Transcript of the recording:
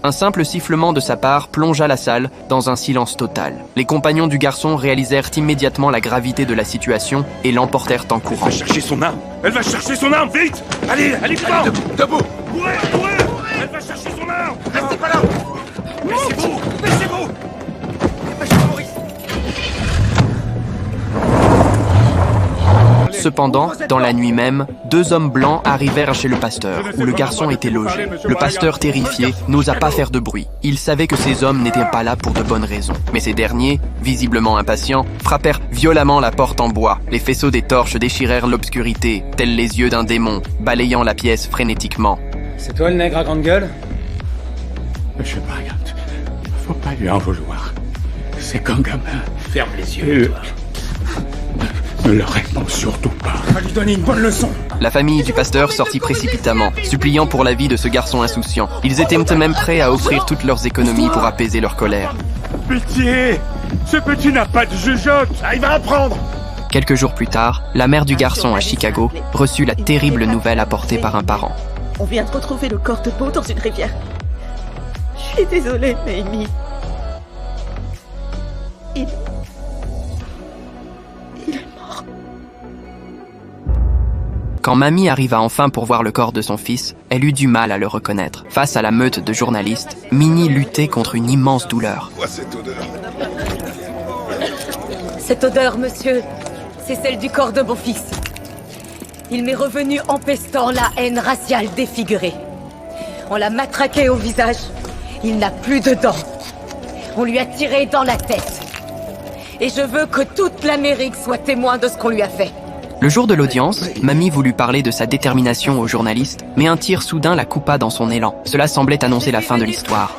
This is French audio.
Un simple sifflement de sa part plongea la salle dans un silence total. Les compagnons du garçon réalisèrent immédiatement la gravité de la situation et l'emportèrent en courant. Elle va chercher son arme. Elle va chercher son arme, vite. Allez, devant. Debout. Courez. Elle va chercher son arme. Restez pas là. Baissez-vous. Cependant, dans la nuit même, 2 hommes blancs arrivèrent chez le pasteur, où le garçon était logé. Le pasteur, terrifié, n'osa pas faire de bruit. Il savait que ces hommes n'étaient pas là pour de bonnes raisons. Mais ces derniers, visiblement impatients, frappèrent violemment la porte en bois. Les faisceaux des torches déchirèrent l'obscurité, tels les yeux d'un démon, balayant la pièce frénétiquement. C'est toi le nègre à grande gueule? Monsieur Bryant, faut pas lui en vouloir. C'est qu'un gamin. Ferme les yeux, toi. Ne le réponds surtout pas. On va lui donner une bonne leçon. La famille du pasteur sortit précipitamment, suppliant pour la vie de ce garçon insouciant. Ils étaient même prêts à offrir toutes leurs économies pour apaiser leur colère. Pitié. Ce petit n'a pas de jugeote. Il va apprendre. Quelques jours plus tard, la mère du garçon à Chicago reçut la terrible nouvelle apportée par un parent. On vient de retrouver le corps de Beau dans une rivière. Je suis désolée, Mamie. Il est mort. Quand Mamie arriva enfin pour voir le corps de son fils, elle eut du mal à le reconnaître. Face à la meute de journalistes, Minnie luttait contre une immense douleur. Quoi cette odeur? Cette odeur, monsieur, c'est celle du corps de mon fils. Il m'est revenu empestant la haine raciale défigurée. On l'a matraqué au visage. Il n'a plus de dents. On lui a tiré dans la tête. Et je veux que toute l'Amérique soit témoin de ce qu'on lui a fait. Le jour de l'audience, Mamie voulut parler de sa détermination aux journalistes, mais un tir soudain la coupa dans son élan. Cela semblait annoncer la fin de l'histoire.